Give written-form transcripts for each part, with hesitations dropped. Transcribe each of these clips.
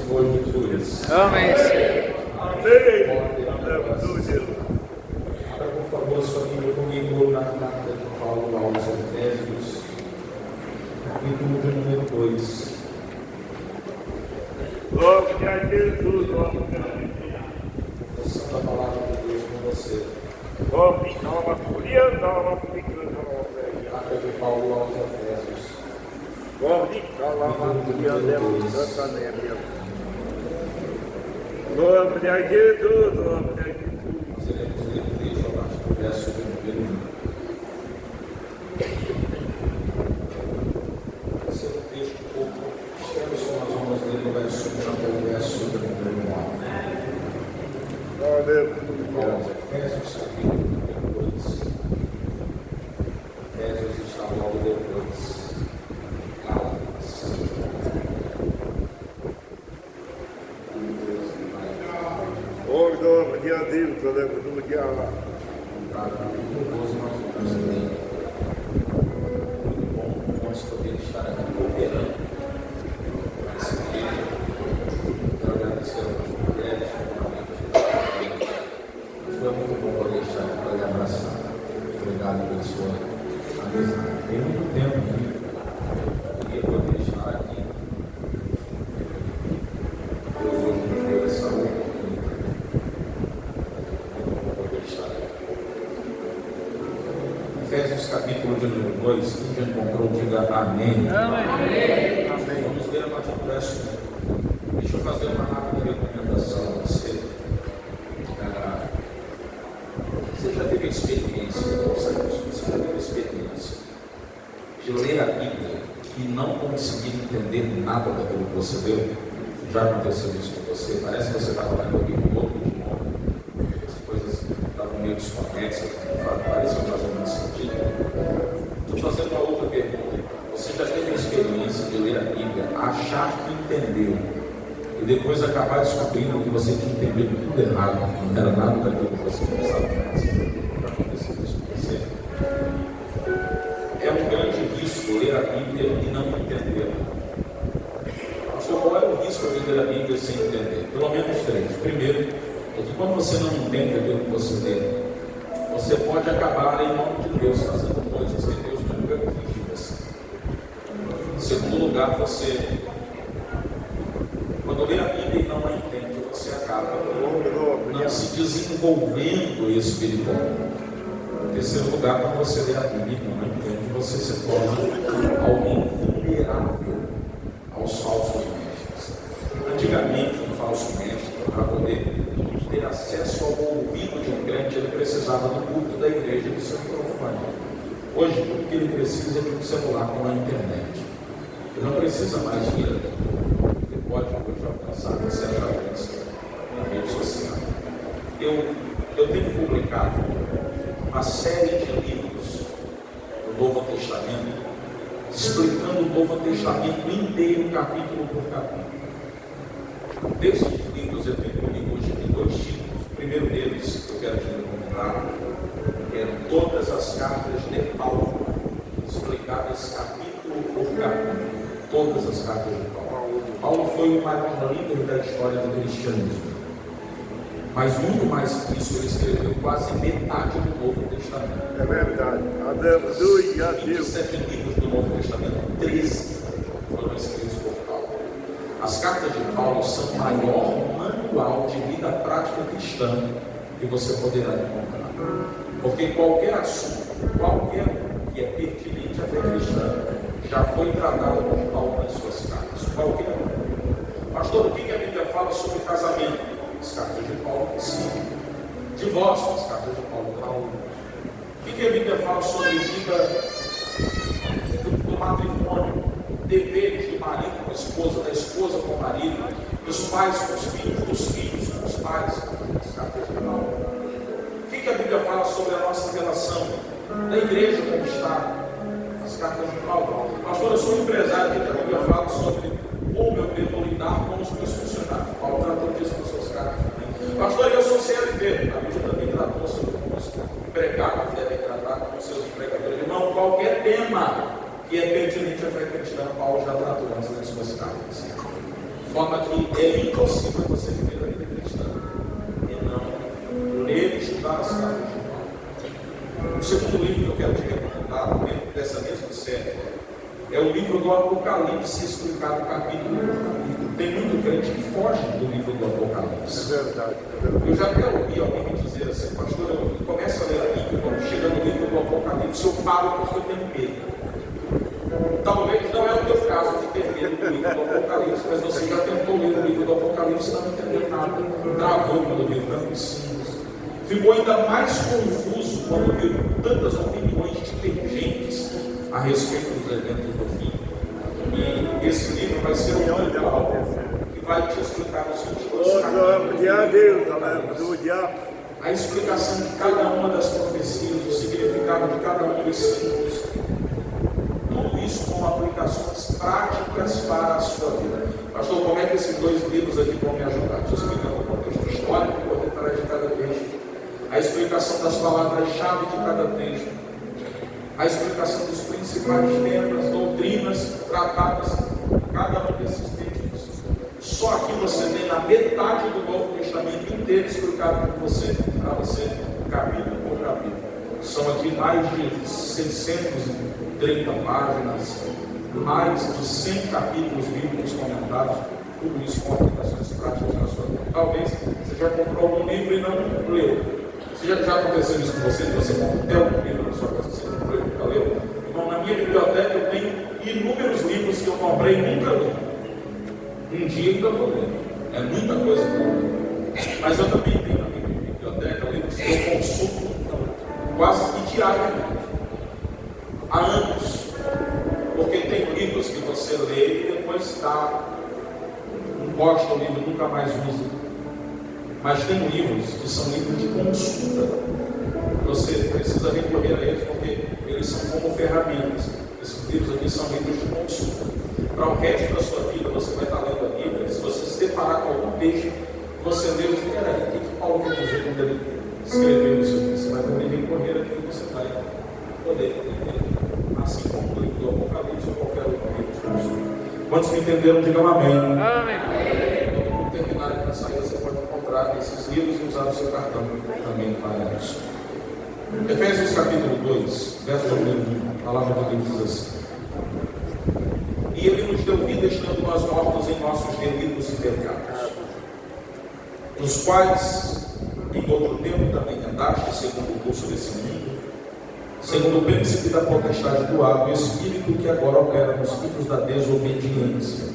Senhor Jesus. Amém, Senhor. Amém. Abra, por favor, sua Bíblia comigo na carta de Paulo aos Efésios, capítulo de número 2. Glória a Jesus, glória a Jesus. Passando a palavra de Deus com você. Glória nova, curia nova, curia nova. Carta de Paulo aos Efésios. Glória nova, curia nova, Santa Nébia. Glória a Jesus, glória a Jesus. Nós iremos ler o texto a partir do verso de número 1. Vai ser um texto um pouco extenso, nós vamos ler do verso 1 até o verso de número 9. Glória a Jesus. Efésios, capítulo número 2. Efésios está logo depois. Gálatas. Oh, glória a Deus, aleluia. Para o capítulo 12 nós vamos ler. Muito bom nós poder estar aqui cooperando. Quero agradecer aos mulheres, foi muito bom poder estar aqui para lhe abraçar. Obrigado pela sua amizade. Tem muito tempo que eu queria poder estar aqui. Deus hoje nos deu essa oportunidade. Muito bom poder estar aqui. Efésios capítulo de número 2, quem já encontrou, diga amém. Amém. Vamos ler a partir do verso 1. Deixa eu fazer uma rápida recomendação a você. Você já teve a experiência, você já teve a experiência de ler a Bíblia e não conseguir entender nada daquilo que você leu? Já aconteceu isso com você? Parece que você estava lendo a Bíblia em outro idioma, as coisas estavam meio desconexas, pareciam fazer muito sentido. Estou fazendo uma outra pergunta. Você já teve a experiência de ler a Bíblia, achar que entendeu, e depois acabar descobrindo que você tinha entendido tudo errado, não era nada daquilo que você pensava para acontecer isso com você? É um grande risco ler a Bíblia e não entender. Pastor, qual é o risco de ler a Bíblia sem entender? Pelo menos 3. Primeiro, é que quando você não entende aquilo que você lê, você pode acabar, em nome de Deus, fazendo coisas que Deus nunca quis de você. Em segundo lugar, você, quando lê a Bíblia e não a entende, você acaba não se desenvolvendo espiritualmente. Em terceiro lugar, quando você lê a Bíblia e não a entende, você se torna alguém vulnerável aos falsos mestres. Antigamente, um falso mestre, para poder ter acesso ao ouvido de um crente, ele precisava do culto da igreja e do seu microfone. Hoje, tudo que ele precisa é de um celular com a internet. Ele não precisa mais vir aqui. Ele pode hoje alcançar você através da rede social. Eu tenho publicado uma série de livros do Novo Testamento, explicando o Novo Testamento inteiro, capítulo por capítulo. Desses livros eu tenho comigo hoje aqui 2 títulos. O primeiro deles, que eu quero te recomendar, é Todas as Cartas de Paulo, explicadas capítulo por capítulo. Todas as cartas de Paulo. Paulo foi o maior líder da história do cristianismo. Mas muito mais que isso, ele escreveu quase metade do Novo Testamento. É verdade. Aleluia a Deus. 27 livros do Novo Testamento, 13 foram escritos por Paulo. As cartas de Paulo são o maior manual de vida prática cristã que você poderá encontrar. Porque qualquer assunto, qualquer que é pertinente à fé cristã, já foi tratado por Paulo nas suas cartas. Qualquer um. Pastor, o que a Bíblia fala sobre casamento? As cartas de Paulo, sim. Divórcio, as cartas de Paulo. O que a Bíblia fala sobre vida do matrimônio? Deveres do marido com a esposa, da esposa com o marido, dos pais com os filhos, dos filhos com os pais, as cartas de Paulo. O que a Bíblia fala sobre a nossa relação da igreja com o Estado? As cartas de Paulo. Pastor, eu sou empresário, o que a Bíblia fala sobre como eu devo lidar com os meus funcionários? Paulo tratou disso nas suas cartas também. Pastor, eu sou CLT, a Bíblia também tratou sobre como os empregados devem tratar com os seus empregadores. Irmão, qualquer tema que é pertinente à fé cristã, Paulo já tratou antes das suas cartas. De forma que é impossível você viver a vida cristã e não ler e estudar as cartas de Paulo. O segundo livro que eu quero te recomendar, dentro dessa mesma série, é o livro do Apocalipse, explicado capítulo por capítulo. Tem muito crente que foge do livro do Apocalipse. É verdade. Eu já até ouvi alguém me dizer assim, pastor, eu começo a ler a Bíblia, quando chega no livro do Apocalipse, eu paro porque eu tenho medo. Talvez não é o teu caso de ter medo do livro do Apocalipse, mas você já tentou ler o livro do Apocalipse e não entendeu nada. Travou quando viu tantos símbolos. Ficou ainda mais confuso quando viu tantas opiniões divergentes a respeito dos eventos do fim. E esse livro vai ser um manual que vai te explicar os 22 capítulos. A explicação de cada uma das profecias, o significado de cada um dos símbolos. Tudo isso com aplicações práticas para a sua vida. Pastor, como é que esses dois livros aqui vão me ajudar? Estou explicando o contexto histórico por detrás de cada texto, a explicação das palavras-chave de cada texto, a explicação dos principais temas, doutrinas tratadas em cada um desses textos. Só aqui você tem a metade do Novo Testamento inteiro explicado para você, capítulo por capítulo. São aqui mais de 630 páginas, mais de 100 capítulos bíblicos comentados, tudo isso com aplicações práticas na sua vida. Talvez você já comprou algum livro e não leu. Já aconteceu isso com você? Você comprou algum livro na sua casa, você comprou e nunca leu? Então, na minha biblioteca eu tenho inúmeros livros que eu comprei e nunca li. Um dia ainda vou ler. É muita coisa para ler. Mas eu também tenho na minha biblioteca livros que eu consulto quase que diariamente. Há anos. Porque tem livros que você lê e depois não gosta do livro, nunca mais usa. Mas tem livros que são livros de consulta. Você precisa recorrer a eles porque eles são como ferramentas. Esses livros aqui são livros de consulta. Para o resto da sua vida, você vai estar lendo a Bíblia. Se você se deparar com algum texto, você lê e diz, peraí, o que Paulo quer dizer quando ele escreveu isso aqui? Você vai poder recorrer àquilo que você vai poder entender. Assim como o livro do Apocalipse ou qualquer outro livro de consulta. Quantos me entenderam, digam amém. Amém. Quando terminar aqui na saída, você pode comprar esses livros e usar o seu cartão também para isso. Efésios capítulo 2, verso 1, a palavra de Deus diz assim: e Ele nos deu vida estando nós mortos em nossos delitos e pecados, nos quais em outro tempo também andaste segundo o curso desse mundo, segundo o príncipe da potestade do ar, o espírito que agora opera nos filhos da desobediência,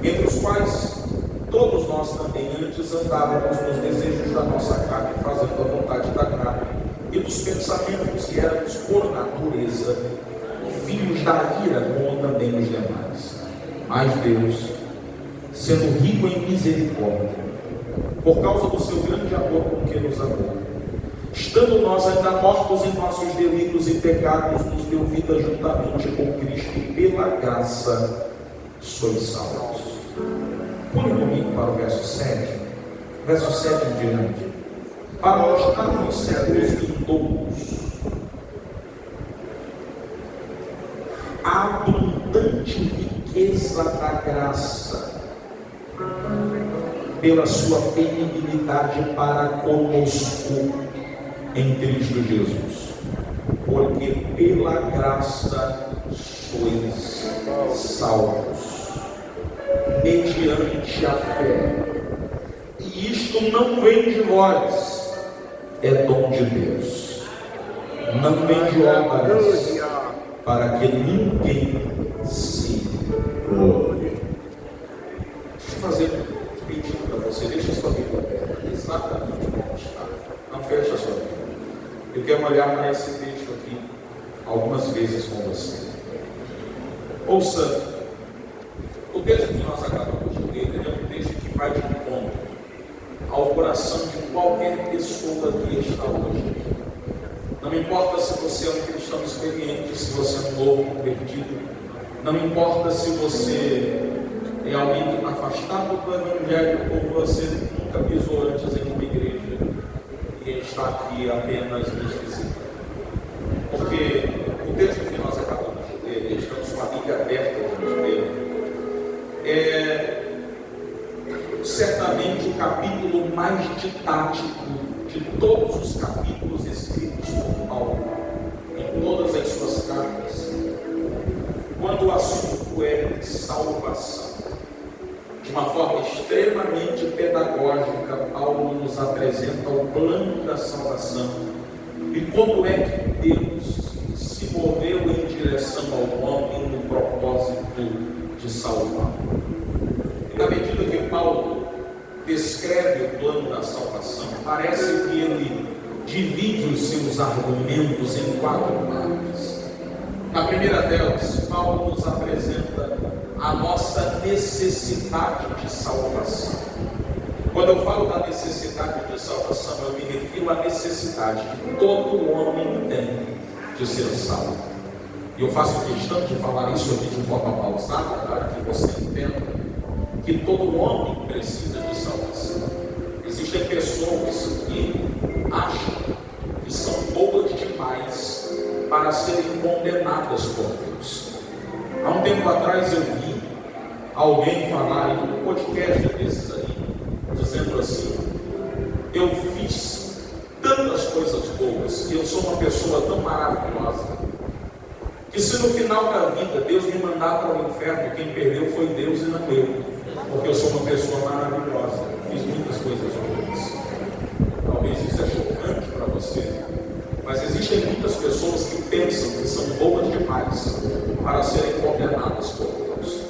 entre os quais todos nós também antes andávamos nos desejos da nossa carne, fazendo a vontade da carne e dos pensamentos, e éramos por natureza filhos da ira, como também os demais. Mas Deus, sendo rico em misericórdia, por causa do seu grande amor com que nos amou, estando nós ainda mortos em nossos delitos e pecados, nos deu vida juntamente com Cristo, e pela graça sois salvos. Pule comigo para o verso 7, verso 7 em diante, para mostrar nos séculos vindouros a abundante riqueza da graça, pela sua benignidade para conosco em Cristo Jesus, porque pela graça sois salvos, mediante a fé, e isto não vem de vós, é dom de Deus, não vem de obras, para que ninguém se glorie. Deixa eu fazer um pedido para você, deixa a sua Bíblia aberta, exatamente como está, não feche a sua Bíblia. Eu quero olhar para esse texto aqui algumas vezes com você. Ouça, o texto que nós acabamos de ler, ele é um texto que vai de encontro ao coração de qualquer pessoa que está hoje. Não importa se você é um cristão experiente, se você é um novo convertido, não importa se você é alguém que está afastado do Evangelho ou você nunca pisou antes em uma igreja e está aqui apenas nos visitando. Porque o texto que nós acabamos de ler, estamos com a Bíblia aberta diante dele, certamente o capítulo mais didático de todos os capítulos escritos por Paulo, em todas as suas cartas, quando o assunto é salvação. De uma forma extremamente pedagógica, Paulo nos apresenta o plano da salvação e como é que Deus se moveu em direção ao homem no propósito de salvar. E na medida que Paulo descreve o plano da salvação, parece que ele divide os seus argumentos em 4 partes. Na primeira delas, Paulo nos apresenta a nossa necessidade de salvação. Quando eu falo da necessidade de salvação, eu me refiro à necessidade que todo homem tem de ser salvo. E eu faço questão de falar isso aqui de forma pausada, para que você entenda que todo homem precisa de salvação. Existem pessoas que acham que são boas demais para serem condenadas por Deus. Há um tempo atrás eu vi alguém falar em um podcast desses aí, dizendo assim: eu fiz tantas coisas boas, e eu sou uma pessoa tão maravilhosa, que se no final da vida Deus me mandar para o inferno, quem perdeu foi Deus e não eu, porque eu sou uma pessoa maravilhosa, fiz muitas coisas boas. Talvez isso é chocante para você, mas existem muitas pessoas que pensam que são boas demais para serem condenadas por Deus.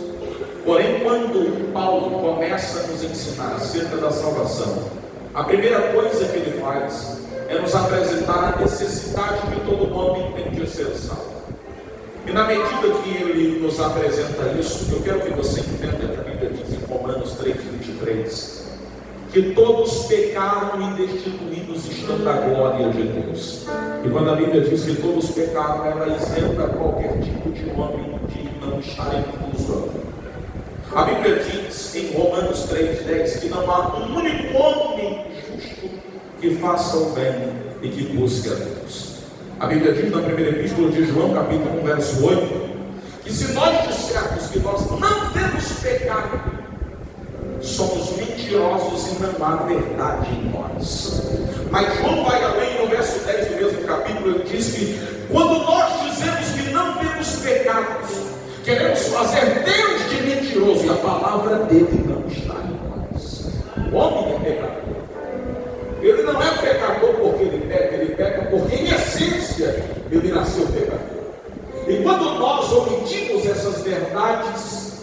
Porém, quando Paulo começa a nos ensinar acerca da salvação, a primeira coisa que ele faz é nos apresentar a necessidade que todo homem tem de ser salvo. E na medida que ele nos apresenta isso, eu quero que você entenda que a Bíblia diz em Romanos 3:23, que todos pecaram e destituídos estão da glória de Deus. E quando a Bíblia diz que todos pecaram, ela isenta qualquer tipo de homem de não estar incluso. A Bíblia diz em Romanos 3:10 que não há um único homem justo que faça o bem e que busque a Deus. A Bíblia diz na primeira epístola de João, capítulo 1, verso 8, que se nós dissermos que nós não temos pecado, somos mentirosos e não há verdade em nós. Mas João vai além, no verso 10 do mesmo capítulo, ele diz que quando nós dizemos que não temos pecados, queremos fazer Deus de mentiroso, e a palavra dele não está em nós. O homem é pecador. Ele não é pecador porque ele peca porque em essência ele nasceu pecador. E quando nós omitimos essas verdades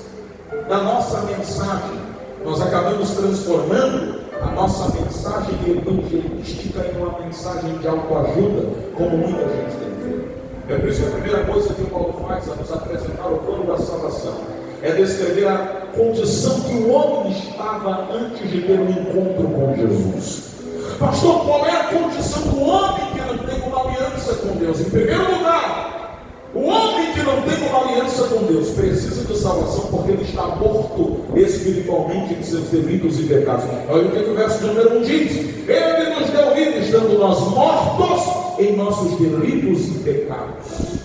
da nossa mensagem, nós acabamos transformando a nossa mensagem evangelística em uma mensagem de autoajuda, como muita gente tem feito. É por isso que a primeira coisa que o Paulo faz é nos apresentar o plano da salvação, é descrever a condição que o homem estava antes de ter um encontro com Jesus. Pastor, qual é a condição do homem que não tem uma aliança com Deus? Em primeiro lugar, o homem que não tem uma aliança com Deus precisa de salvação porque ele está morto espiritualmente em seus delitos e pecados. Olha o que o verso número 1 diz: ele nos deu vida estando nós mortos em nossos delitos e pecados.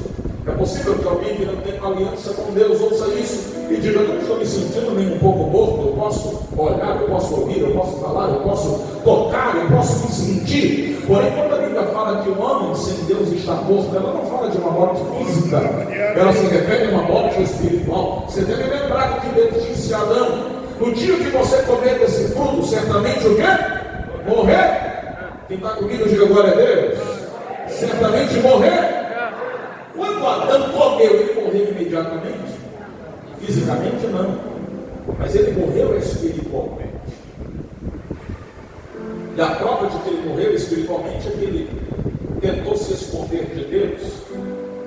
É possível que alguém que não tem uma aliança com Deus ouça isso e diga: não estou me sentindo nem um pouco morto, eu posso olhar, eu posso ouvir, eu posso falar, eu posso tocar, eu posso me sentir. Porém, quando a Bíblia fala que o homem sem Deus está morto, ela não fala de uma morte física, ela se refere a uma morte espiritual. Você deve lembrar que Deus disse a Adão: no dia que você comer desse fruto, certamente o quê? Morrer. Quem está comigo, diga glória a Deus. Certamente morrer. Quando Adão comeu, ele morreu imediatamente? Fisicamente não, mas ele morreu espiritualmente. E a prova de que ele morreu espiritualmente é que ele tentou se esconder de Deus,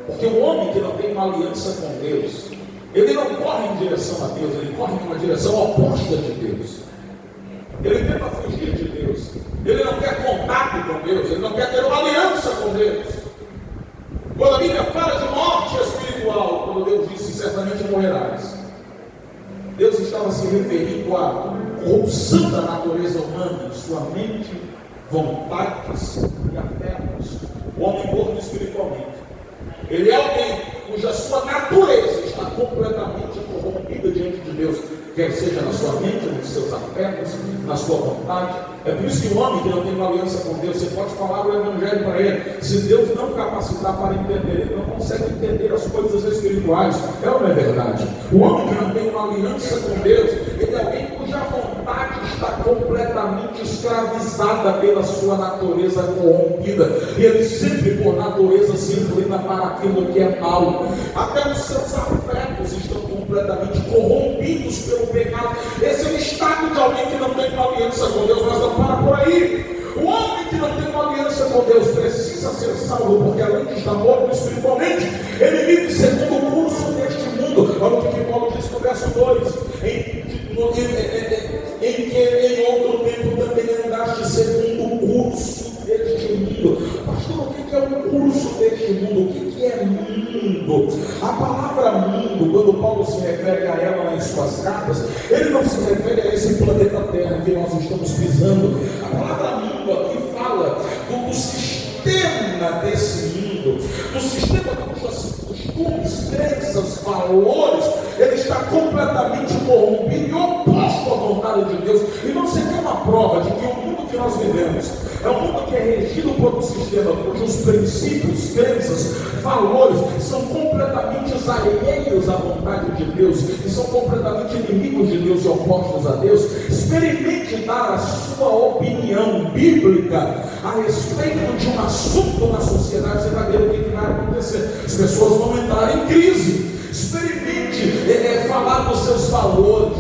porque o homem que não tem uma aliança com Deus, ele não corre em direção a Deus, ele corre em uma direção oposta de Deus. Ele tenta fugir de Deus, ele não quer contato com Deus, ele não quer ter uma aliança com Deus. Quando a Bíblia fala de morte espiritual, quando Deus disse certamente morrerás, Deus estava se referindo à corrupção da natureza humana, sua mente, vontades e afetos. O homem morto espiritualmente, ele é alguém cuja sua natureza está completamente corrompida diante de Deus, quer seja na sua mente, nos seus afetos, na sua vontade. É por isso que o homem que não tem uma aliança com Deus, você pode falar o evangelho para ele, se Deus não capacitar para entender, ele não consegue entender as coisas espirituais. É ou não é verdade? O homem que não tem uma aliança com Deus, ele é alguém cuja vontade está completamente escravizada pela sua natureza corrompida, e ele sempre por natureza se inclina para aquilo que é mal. Até os seus afetos estão completamente corrompidos pelo pecado. Esse é o estado de alguém que não tem uma aliança com Deus. Mas não para por aí. O homem que não tem uma aliança com Deus precisa ser salvo, porque além de estar morto espiritualmente, ele vive segundo o curso deste mundo. Olha o que Paulo diz no verso 2: em que em outro tempo também andaste segundo o curso deste mundo. Pastor, o que é o curso deste mundo? O que é mundo? A palavra mundo, quando Paulo se refere a ela nas suas cartas, ele não se refere a esse planeta Terra que nós estamos pisando. A palavra mundo aqui fala do sistema desse mundo, do sistema cujas costumes, crenças, valores, ele está completamente corrompido e oposto à vontade de Deus. E não se tem uma prova de que o mundo que nós vivemos é um mundo que é regido por um sistema cujos princípios, crenças, valores são completamente alheios à vontade de Deus e são completamente inimigos de Deus e opostos a Deus. Experimente dar a sua opinião bíblica a respeito de um assunto na sociedade, você vai ver o que vai acontecer. As pessoas vão entrar em crise. Experimente falar dos seus valores,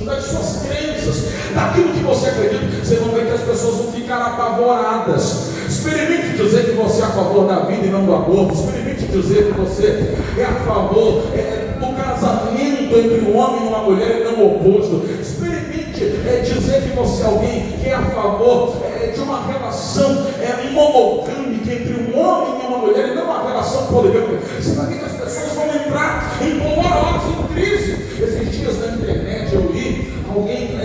das suas crenças, daquilo que você acredita. Você vai ver que as pessoas vão ficar apavoradas. Experimente dizer que você é a favor da vida e não do aborto. Experimente dizer que você é a favor do casamento entre um homem e uma mulher e não o oposto. Experimente dizer que você é alguém que é a favor de uma relação monogâmica entre um homem e uma mulher e não uma relação poligâmica. Você vai ver que as pessoas vão entrar em polvorosa, em crise. Esses dias na internet eu li alguém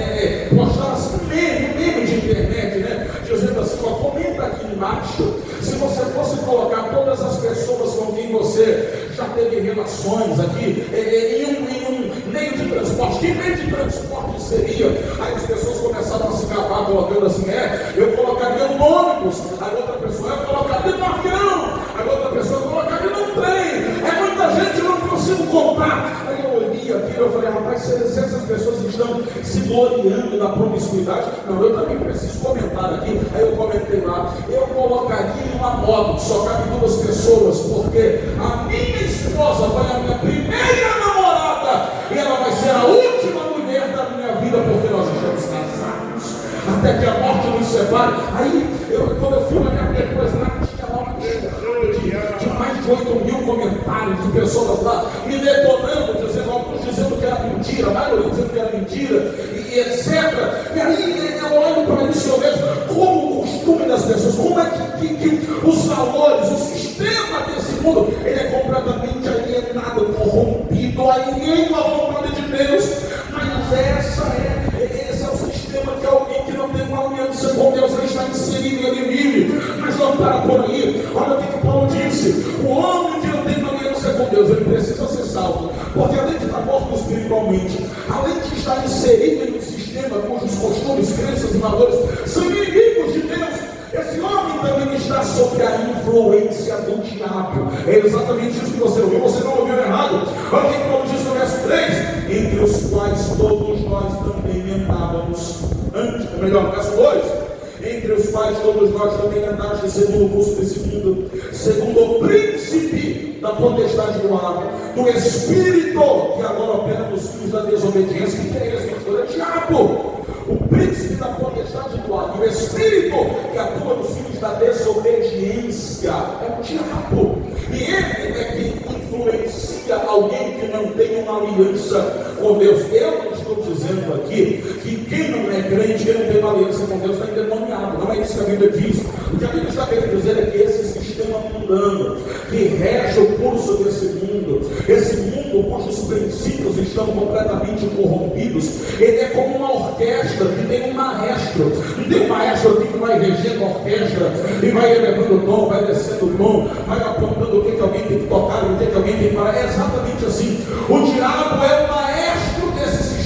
postar assim, um meme de internet, né? Dizendo assim: comenta aqui embaixo se você fosse colocar todas as pessoas com quem você já teve relações aqui em um meio de transporte, que meio de transporte seria? Aí as pessoas começaram a se gabar colocando assim: eu colocaria no ônibus. Aí outra pessoa: eu colocaria no avião. Aí outra pessoa: eu colocaria no trem. É muita gente, eu não consigo contar. Aí eu olhei aquilo, eu falei: rapaz, se essas pessoas estão se gloriando da promiscuidade, não, eu também preciso comentar aqui. Aí eu comentei lá: eu colocaria em uma moto que só cabe 2 pessoas, porque a minha esposa foi a minha primeira namorada e ela vai ser a última mulher da minha vida, porque nós estamos casados até que a morte nos separe. Aí quando eu fui olhar depois lá, tinha lá uma de mais de 8.000 comentários de pessoas lá me detonando, alguns dizendo que era mentira, a maioria dizendo que era mentira, e etc. E aí eu olho para isso e eu vejo como o costume das pessoas, como é que os valores, o sistema desse mundo, ele é completamente alienado, corrompido, alheio à vontade de Deus. Mas esse é o sistema que alguém que não tem uma aliança com Deus, ele está inserido e ele vive. Mas não para por aí. Olha o que Paulo disse: o homem que não tem uma aliança com Deus, ele precisa ser salvo, porque além de estar morto espiritualmente, além de estar inserido em um sistema cujos costumes, crenças e valores são inimigos de Deus, esse homem também está sob a influência do diabo. É exatamente isso que você ouviu, você não ouviu errado. Olha o que Paulo diz no verso 3: entre os quais todos nós também andávamos antes, verso 2: entre os quais todos nós também andávamos segundo o curso desse mundo, segundo o príncipe da potestade do ar, do espírito que agora opera nos filhos da desobediência. Que é esse, pastor? É o diabo. O príncipe da potestade do ar, o espírito que atua nos filhos da desobediência, é o diabo. E ele é que influencia alguém que não tem uma aliança com Deus. Eu não estou dizendo aqui que quem não é crente, quem não tem uma aliança com Deus, está endemoniado. Não é isso que a Bíblia diz. O que a Bíblia está querendo dizer é que esse sistema mundano que rege o curso desse mundo, esse mundo cujos princípios estão completamente corrompidos, ele é como uma orquestra que tem um maestro. Não tem um maestro aqui que vai regendo a orquestra e vai elevando o tom, vai descendo o tom, vai apontando o que alguém tem que tocar, o que alguém tem que parar. É exatamente assim. O diabo é o maestro desse sistema.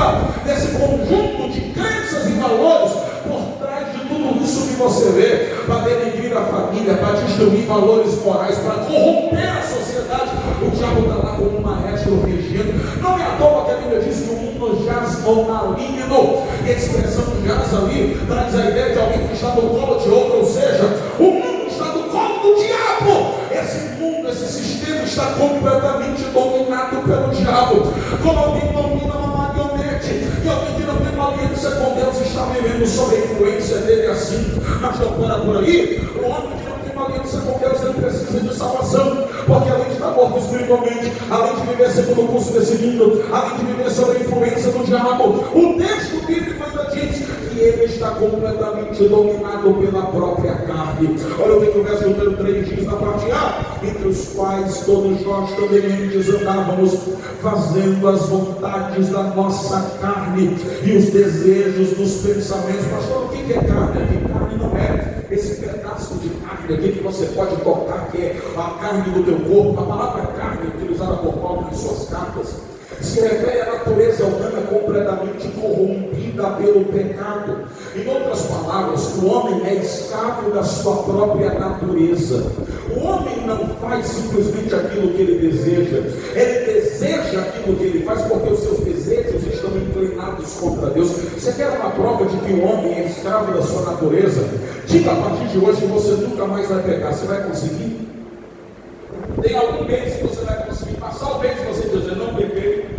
problema desse conjunto de crenças e valores por trás de tudo isso que você vê, para denegrir a família, para destruir valores morais, para corromper a sociedade. O diabo está lá como um maestro regindo. Não é à toa que a Bíblia diz que o mundo jaz no maligno, e a expressão jaz ali traz a ideia de alguém que está no colo de outro, ou seja, o mundo está no colo do diabo. Esse mundo, esse sistema está completamente dominado pelo diabo. Como alguém domina uma marionete, e alguém que não tem uma aliança com Deus está vivendo sob a influência dele assim. Mas não para por aí. O homem que não tem uma aliança com Deus, ele precisa de salvação, porque além de estar morto espiritualmente, além de viver segundo o curso desse mundo, além de viver sob a influência do diabo, o texto bíblico ainda diz que ele está completamente dominado pela própria carne. Olha o que o verso número 3 diz na parte A: entre os quais todos nós também antes andávamos, fazendo as vontades da nossa carne e os desejos dos pensamentos. Pastor, o que é carne? Que carne não é esse pedaço de carne aqui que você pode tocar, que é a carne do teu corpo. A palavra carne, utilizada por Paulo em suas cartas, se refere à natureza humana completamente corrompida pelo pecado. Em outras palavras, o homem é escravo da sua própria natureza. O homem não faz simplesmente aquilo que ele deseja, ele deseja aquilo que ele faz porque os seus desejos estão inclinados contra Deus. Você quer uma prova de que o homem é escravo da sua natureza? Diga a partir de hoje: você nunca mais vai pecar. Você vai conseguir? Tem algum mês que você vai conseguir passar o mês e você dizer: não peguei.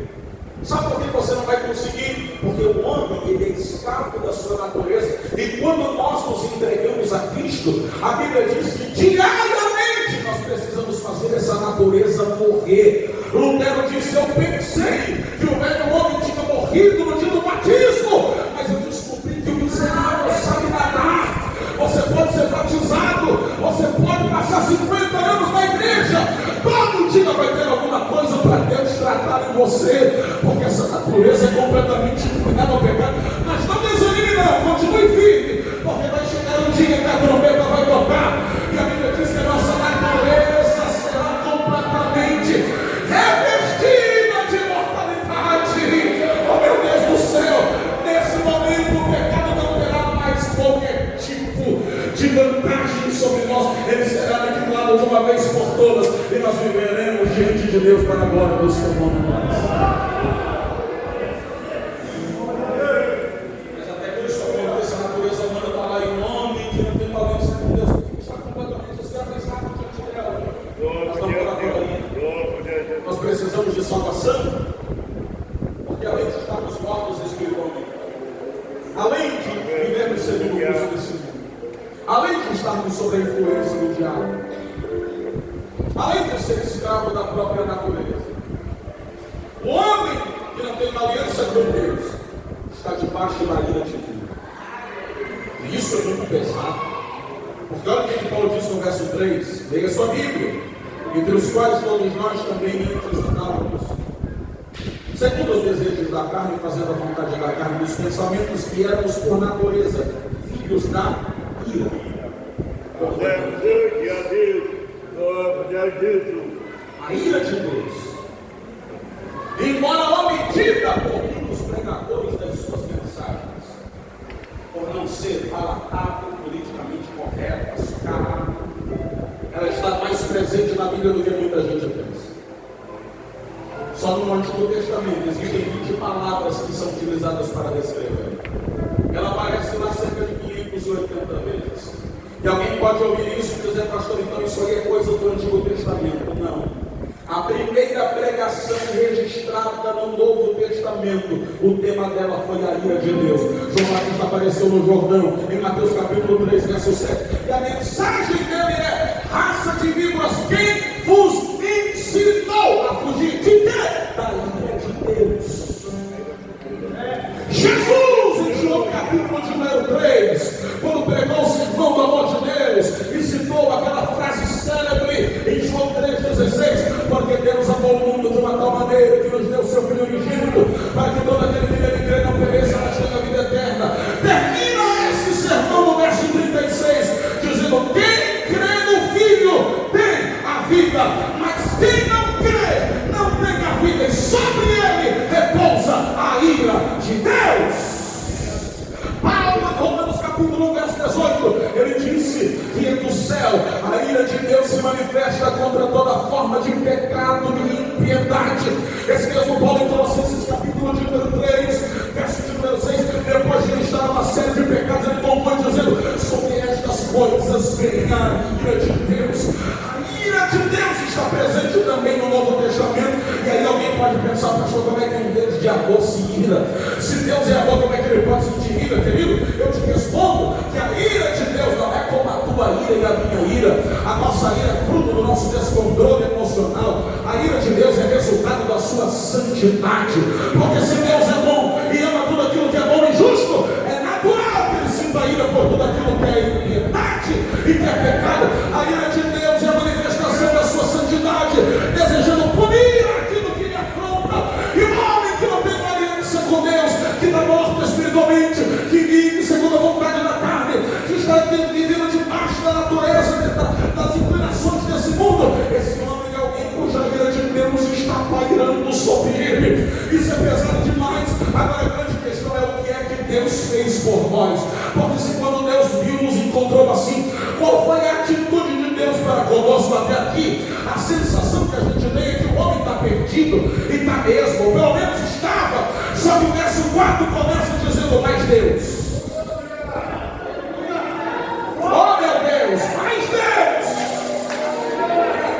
Sabe por que você não vai conseguir? Porque o homem, ele é escravo da sua natureza. E quando nós nos entregamos a Cristo, a Bíblia diz que diariamente nós precisamos fazer essa natureza morrer. Lutero disse: eu pensei que o velho homem tinha morrido no dia do batismo, mas eu descobri que o miserável sabe nadar. Você pode ser batizado, você pode passar 50 anos na igreja, todo dia vai ter alguma coisa para Deus tratar em você, porque essa natureza é completamente inclinada ao pecado. Mas não desanime não, continue firme, porque vai chegar um dia que a trombeta vai tocar, e a Bíblia diz que a nossa natureza será completamente revestida de mortalidade. Oh meu Deus do céu, nesse momento o pecado não terá mais qualquer tipo de vantagem sobre nós. Ele será aniquilado de uma vez por todas, e nós viveremos diante de Deus para a glória do seu nome. Mas até que isso aconteça, a natureza humana está lá, em homem que não tem valência com Deus, está completamente escravizado diante dela. Nós vamos para por aí. Nós precisamos de salvação, porque além de estarmos mortos espiritualmente, além de vivermos segundo o curso desse mundo, além de estarmos sob a influência do diabo, além de ser escravo da própria natureza, o homem que não tem uma aliança com Deus está debaixo da ira divina. E isso é muito pesado, porque olha o que Paulo diz no verso 3, leia sua Bíblia: entre os quais todos nós também antes andávamos, segundo os desejos da carne, fazendo a vontade da carne dos pensamentos, que éramos por natureza filhos da ira. A ira de Deus. Embora omitida por muitos pregadores das suas mensagens, por não ser palatável, politicamente correta, açucarada, ela está mais presente na Bíblia do que muita gente pensa. Só no Antigo Testamento existem 20 palavras que são utilizadas para descrever. Ela aparece lá cerca de 580 vezes. E alguém pode ouvir isso e dizer: pastor, então isso aí é coisa do Antigo Testamento. Não. A primeira pregação registrada no Novo Testamento, o tema dela foi a ira de Deus. João Batista apareceu no Jordão, em Mateus capítulo 3, verso 7. E a mensagem dele é: raça de víboras, quem vos ensinou a fugir de quê? Da ira de Deus. Jesus, em João capítulo de número 3, quando pregou o sermão do amor de Deus, e citou aquela frase célebre em João 3,16: porque Deus amou o mundo de uma tal maneira que nos deu o seu Filho unigênito, para que todo aquele que nele crê não pereça, mas tenha a vida eterna. Termina esse sermão no verso 36, dizendo: quem crê no Filho tem a vida, mas quem não crê não tem a vida, e sobre ele repousa a ira eternidade. Esse mesmo Paulo em Colossenses capítulo de número 3, verso de número 6, depois de listar uma série de pecados, ele conclui dizendo: sobre estas coisas vem a ira de Deus. A ira de Deus está presente também no Novo Testamento. E aí alguém pode pensar: pastor, como é que um Deus de amor se ira? Se Deus é amor, como é que ele pode sentir ira, querido? Eu te respondo que a ira de Deus não é como a tua ira e a minha ira. A nossa ira é fruto do nosso descontrole emocional. A ira de Deus é resultado da sua santidade. Porque se Deus é bom e ama tudo aquilo que é bom e justo, é natural que ele sinta ira por tudo aquilo que é impiedade e que é pecado. A ira de Deus é a manifestação da sua santidade, desejando punir aquilo que lhe afronta. E o homem que não tem uma aliança com Deus, que está morto espiritualmente, que vive segundo a vontade da carne, que está vivendo debaixo da natureza, das inclinações desse mundo, esse homem é alguém cuja ira de Deus está pairando sobre ele. Isso é pesado demais. Agora a grande questão é o que é que Deus fez por nós. Porque se quando Deus viu, nos encontrou assim, qual foi a atitude de Deus para conosco até aqui? A sensação que a gente tem é que o homem está perdido, e está mesmo, ou pelo menos estava. Só que o verso 4 começa dizendo: mais Deus. Oh meu Deus, mais Deus.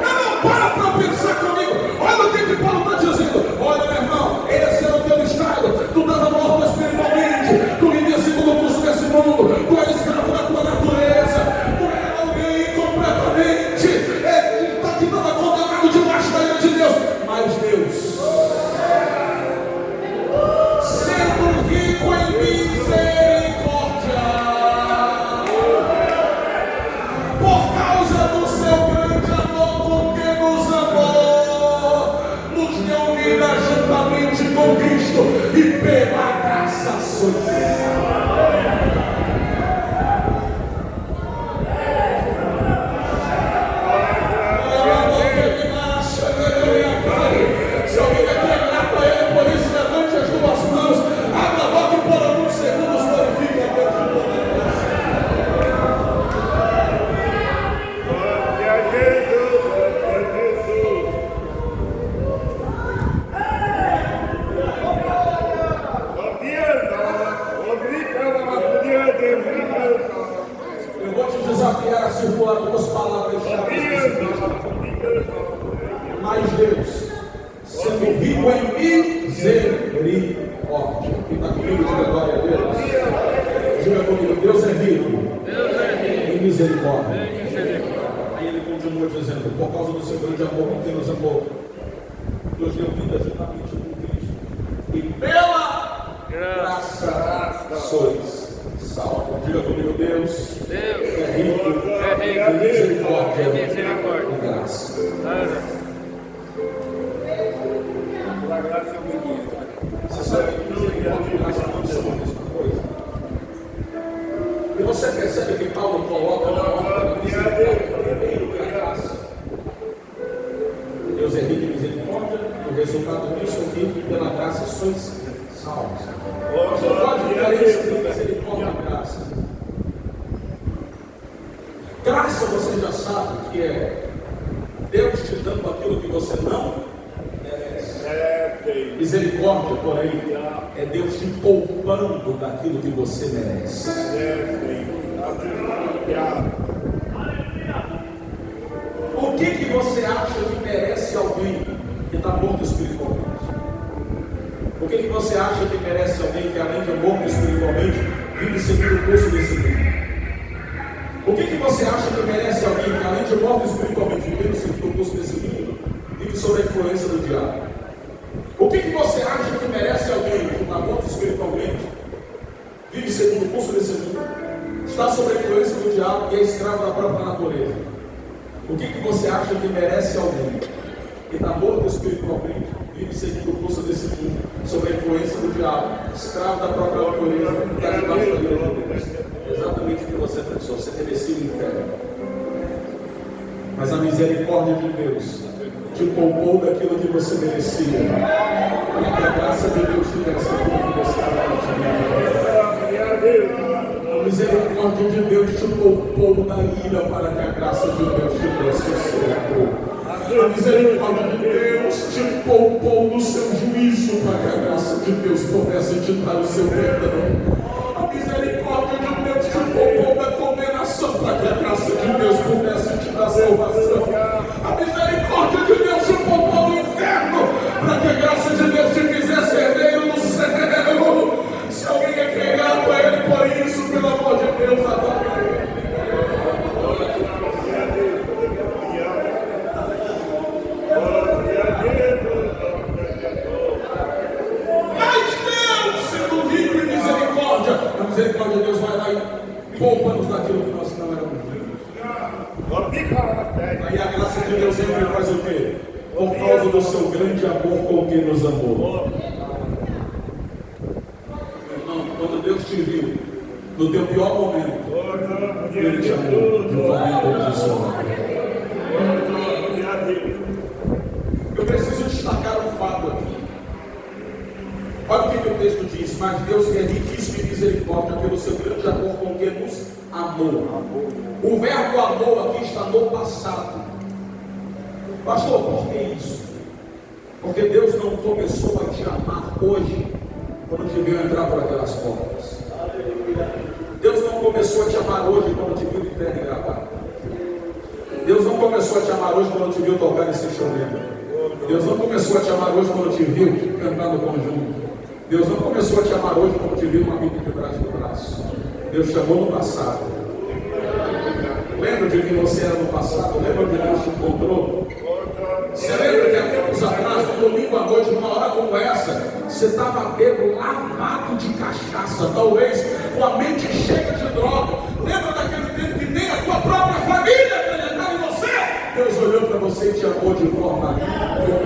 Não, para pensar comigo. Olha o que Paulo está dizendo. Olha, meu irmão, esse é o teu estado. Tu estava morto espiritualmente, tu vivia segundo o curso desse mundo, tu era escravo da tua natureza, tu era alguém completamente que estava condenado debaixo da ira de Deus. Mas Deus, sendo rico em misericórdia, por causa do seu grande amor com que nos amou, nos deu vida juntamente com Cristo, e pela graça sois salvos. Se alguém vai treinar para ele, por isso levante as duas mãos, abra a boca e por alguns segundos glorifique a Deus de toda a graça. Glória a Jesus, glória a Jesus. Eu vou te desafiar a circular duas palavras-chave. Mas Deus, sendo rico em misericórdia. Quem está comigo, diga glória a Deus. Diga comigo: Deus é rico em misericórdia. Aí ele continua dizendo: por causa do seu grande amor com quem nos amou, nos deu vida juntamente com Cristo, e pela graça sois salvos. Diga comigo: Deus é rico em misericórdia e graça. Você sabe que misericórdia e graça não são a mesma coisa? E você percebe que Paulo coloca na ordem da misericórdia primeiro que a graça. Deus é rico em misericórdia, o resultado disso é que pela graça sois salvos. Você pode diferença entre misericórdia e graça. Graça você já sabe que é Deus te dando aquilo que você não merece. Misericórdia, porém, é Deus te poupando daquilo que você merece. O que você acha que merece alguém que está morto espiritualmente? O que você acha que merece alguém que, além de morto espiritualmente, vive segundo o curso desse mundo? O que você acha que merece alguém que, além de morto espiritualmente, vive segundo o curso desse mundo, vive sob a influência do diabo? O que você acha que merece alguém que está morto espiritualmente, vive segundo o curso desse mundo, está sob a influência do diabo e é escravo da própria natureza? O que você acha que merece alguém que está morto espiritualmente, vive segundo o curso desse mundo, sob a influência do diabo, escravo da própria natureza, e está debaixo da lei de Deus? Exatamente o que você pensou, você merecia o inferno. Mas a misericórdia de Deus te poupou daquilo que você merecia, para que a graça de Deus tivesse aquilo que você estava. A misericórdia de Deus te poupou da ira, para que a graça de Deus tivesse o seu amor. A misericórdia de Deus Deus te poupou do seu juízo para que a graça de Deus pudesse te dar o seu perdão. A misericórdia de Deus te poupou da condenação para que a graça de Deus pudesse te dar salvação. A misericórdia de Deus te poupou do inferno para que a graça de Deus te fizesse herdeiro do céu. Se alguém é criado a Ele por isso, pelo amor de Deus, adore Ele. A misericórdia de Deus vai lá e poupa-nos daquilo que nós não éramos. Aí a graça de Deus sempre faz o quê? Por causa do seu grande amor com quem nos amou. Irmão, quando Deus te viu no teu pior momento, Ele te amou de forma incondicional. Eu preciso destacar um fato aqui. Olha o que o texto diz: mas Deus que é riquíssimo em misericórdia pelo seu grande amor com que nos amou. O verbo amor aqui está no passado. Pastor, por que isso? Porque Deus não começou a te amar hoje, quando te viu entrar por aquelas portas. Deus não começou a te amar hoje, quando te viu de terno e gravata. Deus não começou a te amar hoje, quando te viu tocar nesse instrumento. Deus não começou a te amar hoje, quando te viu cantando conjunto. Deus não começou a te amar hoje, quando te viu uma Bíblia de braço no braço. Deus te amou no passado. Lembra de quem você era no passado? Lembra de Deus te encontrou? Você lembra que há tempos atrás, no domingo à noite, numa hora como essa, você estava bêbado, lavado de cachaça, talvez com a mente cheia de droga. Lembra daquele tempo que nem a tua própria família acreditava em você? Deus olhou para você e te amou de forma incondicional.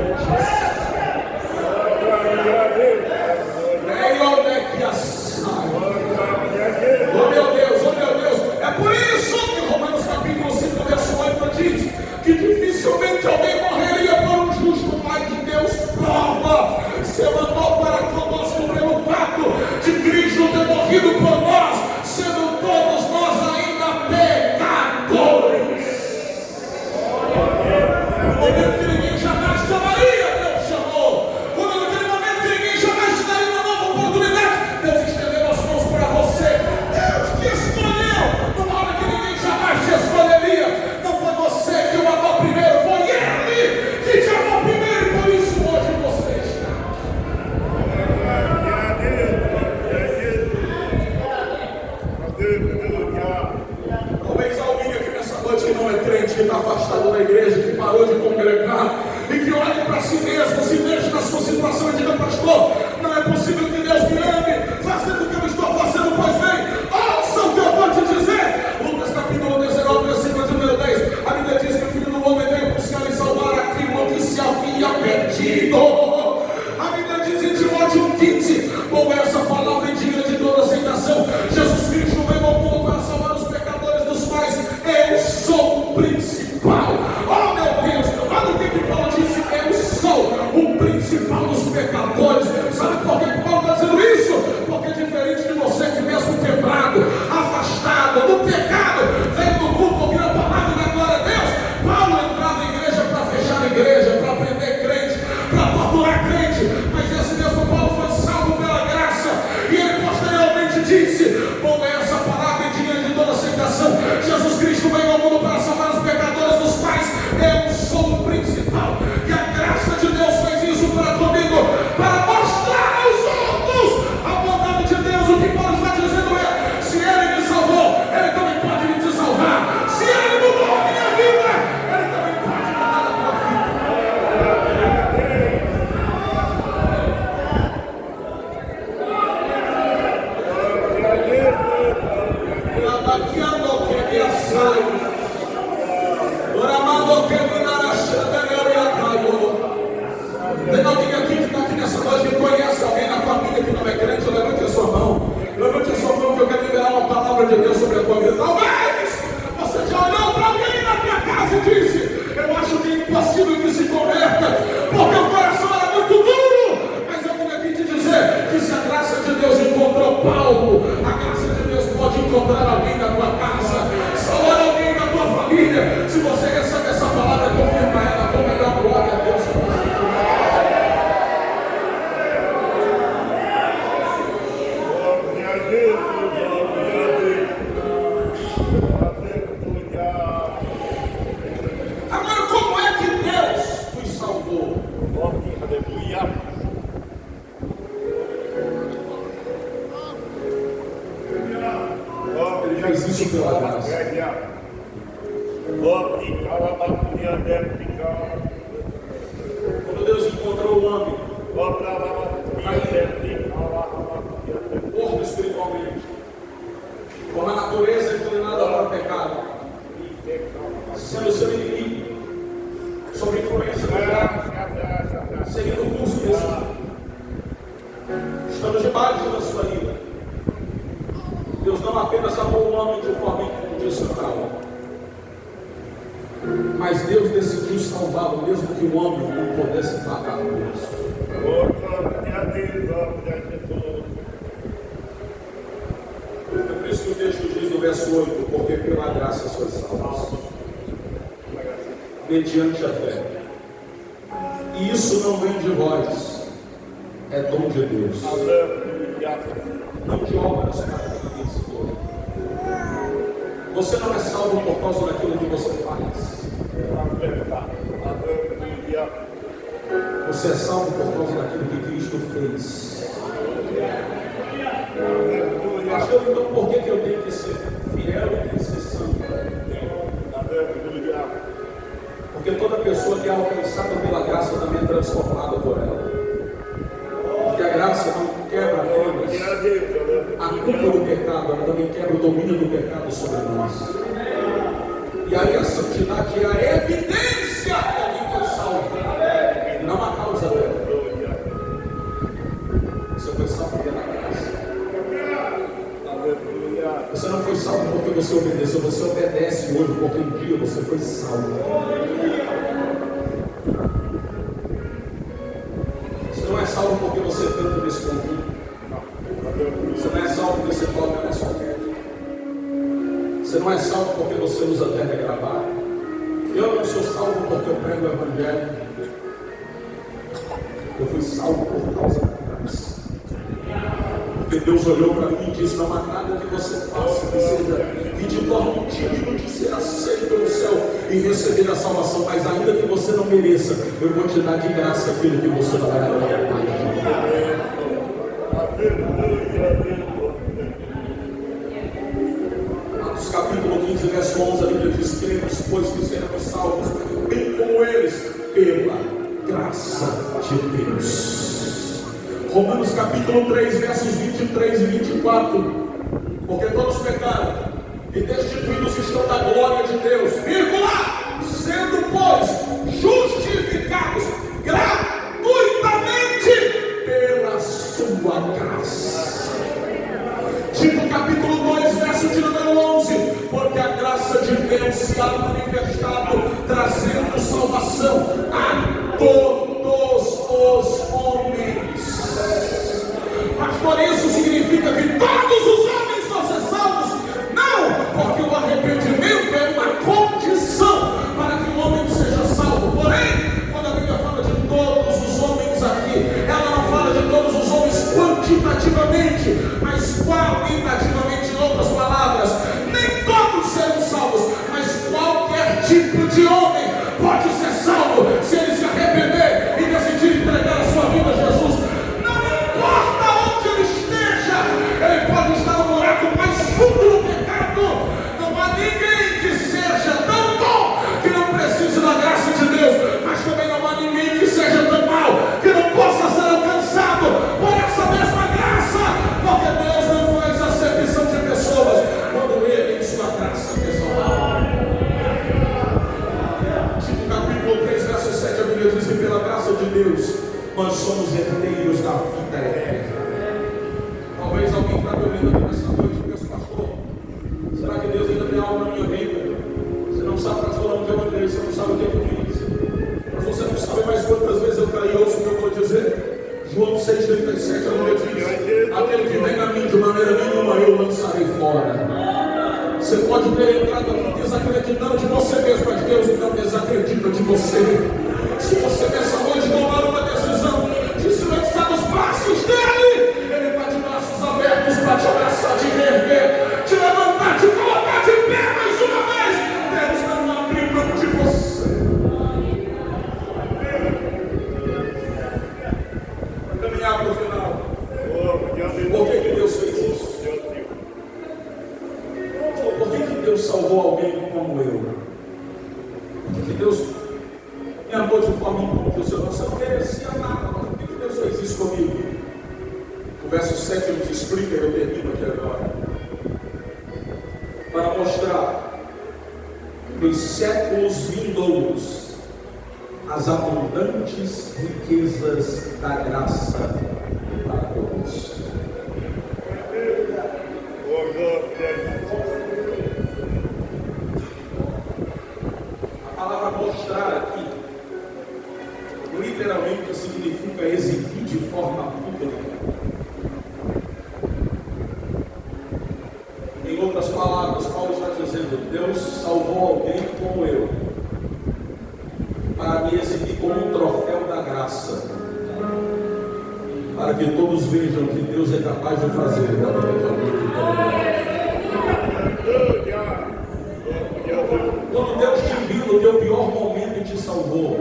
Oh meu Deus, oh meu Deus. É por isso que Romanos capítulo 5, verso 8 diz que dificilmente alguém morreria por um justo, mas de Deus prova. Se mandou para conosco pelo fato de Cristo ter morrido por nós, sendo todos nós ainda pecadores. No momento que ninguém jamais te amaria, Deus te amou. Quando naquele momento que ninguém jamais te daria uma nova oportunidade, Deus estendeu as mãos para você. Deus te escolheu numa hora que ninguém jamais te escolheria. Não foi você que o amou primeiro, foi Ele que te amou primeiro, e por isso hoje você está. Talvez alguém aqui nessa noite que não é crente, que está afastado da igreja, que parou de congregar e que olhe para si mesmo, se veja na sua situação e diga: pastor, não é possível que Deus me ame fazendo o que eu estou fazendo. Pois bem, ouça o que eu vou te dizer. Lucas capítulo 19, versículo de número 10. A Bíblia diz que o Filho do Homem veio buscar e salvar aquilo que se havia perdido. A Bíblia diz em Timóteo 15: com essa palavra digna de toda aceitação, Jesus Cristo veio ao mundo para salvar os pecadores, dos quais eu sou o principal. Oh meu Deus, olha o que Paulo disse: eu sou o principal dos pecadores. Sabe por que Paulo está dizendo isso? Porque diferente de você que mesmo quebrado, afastado do pecado, veio do culto ouvir a palavra da glória a Deus, Paulo entrava em igreja para fechar a igreja, para prender crente, para torturar crente. Mas esse mesmo Paulo foi salvo pela graça, e ele posteriormente disse: com essa palavra e digna de toda aceitação, Jesus Cristo veio ao mundo para salvar os pecadores, dos quais eu sou o principal. E a graça de Deus fez isso para comigo, para mostrar aos outros a bondade de Deus. O que Paulo está dizendo é: se Ele me salvou, Ele também pode me te salvar. Se Ele mudou a minha vida, Ele também pode mudar a tua Tem alguém aqui que está aqui nessa noite que conhece alguém na família que não é crente? Levante a sua mão. Levante a sua mão, que eu quero liberar uma palavra de Deus sobre a tua vida. Talvez você já olhou para alguém na tua casa e disse: eu acho que é impossível que se converta, porque o coração era muito duro. Mas eu vim aqui te dizer que se a graça de Deus encontrou Paulo, a graça de Deus pode encontrar alguém na tua casa, salvar alguém na tua família. Se você recebe essa palavra, confirma ela com a melhor glória a Deus. isso pela graça. Quando Deus encontrou o homem, morto espiritualmente, com a natureza inclinada para o pecado, sendo seu inimigo, sob influência do diabo, seguindo o curso desse mundo, estamos debaixo da sua ira. Deus não apenas amou o homem de forma incondicional, mas Deus decidiu salvá-lo mesmo que o homem não pudesse pagar por isso. É por isso que o texto diz no verso 8: porque pela graça sois salvos, mediante a fé. E isso não vem de vós, é dom de Deus, não de obras para que ninguém se glorie. Você não é salvo por causa daquilo que você faz. Você é salvo por causa daquilo que Cristo fez. Pastor, então por que eu tenho que ser fiel e tenho que ser santo? Porque toda pessoa que é alcançada pela graça também é transformada por ela. Porque a graça não quebra apenas a culpa do pecado, ela também quebra o domínio do pecado sobre nós. E aí a santidade é a evidência que alguém foi salvo, não a causa dela. Você foi salvo pela graça. Você não foi salvo porque você obedeceu, você obedece hoje porque um dia você foi salvo. Você não é salvo porque você canta nesse conjunto. Você não é salvo porque você toca na sua rede. Você não é salvo porque você usa terra gravada. Eu não sou salvo porque eu prego o Evangelho. Eu fui salvo por causa da graça. Porque Deus olhou para mim e disse: não há nada que você faça que te torne digno de ser aceito no céu e receber a salvação, mas ainda que você não mereça, eu vou te dar de graça aquilo que você não era capaz de dar. Atos capítulo 15, verso 11, a Bíblia diz: cremos, pois que seremos salvos, bem como eles, pela graça de Deus. Romanos capítulo 3, versos 23 e 24. Porque todos pecaram e destituídos estão da glória de Deus, vírgula, sendo, pois, justificados gratuitamente pela sua graça. Tito capítulo 2, verso de número 11. Porque a graça de Deus se há manifestado, trazendo salvação a todos os homens. Pastor, isso significa que todos os homens vão ser salvos? Não, porque o arrependimento é uma condição para que o homem seja salvo. Porém, quando a Bíblia fala de todos os homens aqui, ela não fala de todos os homens quantitativamente, mas qualitativamente. Em outras palavras, nem todos serão salvos, mas qualquer tipo de homem pode ser salvo se ele se arrepender e decidir entregar a sua vida a Jesus. Não importa onde ele esteja, ele pode estar no buraco mais fundo do pecado. Não há ninguém que seja tão bom que não precise da graça de Deus, mas também não há ninguém que seja tão mau que não possa ser alcançado por essa mesma graça, porque Deus não faz acepção de pessoas quando ele em sua graça fez salvar. Tito capítulo 3, verso 7, a Bíblia diz que pela graça de Deus nós somos herdeiros da vida eterna. Talvez alguém está me ouvindo aqui nessa noite e pense: pastor, será que Deus ainda tem algo na minha vida? Você não sabe, pastor, onde eu andei, você não sabe o que eu fiz. Mas você não sabe mais quantas vezes eu caí, ouço o que eu vou dizer. João 6,37, a Bíblia diz: aquele que vem a mim de maneira nenhuma eu lançarei fora. Você pode ter entrado aqui desacreditando de você mesmo, mas Deus não desacredita de você. Se você nessa noite tomar uma decisão de se lançar nos braços dele, ele está de braços abertos para te abraçar, te reerguer, te levantar, te colocar de pé mais uma vez. Deus não abre mão de você. Para caminhar para o final, por que Deus fez isso? Por que 17 nos explica, eu termino aqui agora, para mostrar nos séculos vindouros as abundantes riquezas da graça para todos. A palavra mostrar aqui literalmente significa exibir de forma pública. Em outras palavras, Paulo está dizendo: Deus salvou alguém como eu, para me exibir como um troféu da graça, para que todos vejam que Deus é capaz de fazer na vida de alguém que Quando Deus te viu no teu pior momento e te salvou,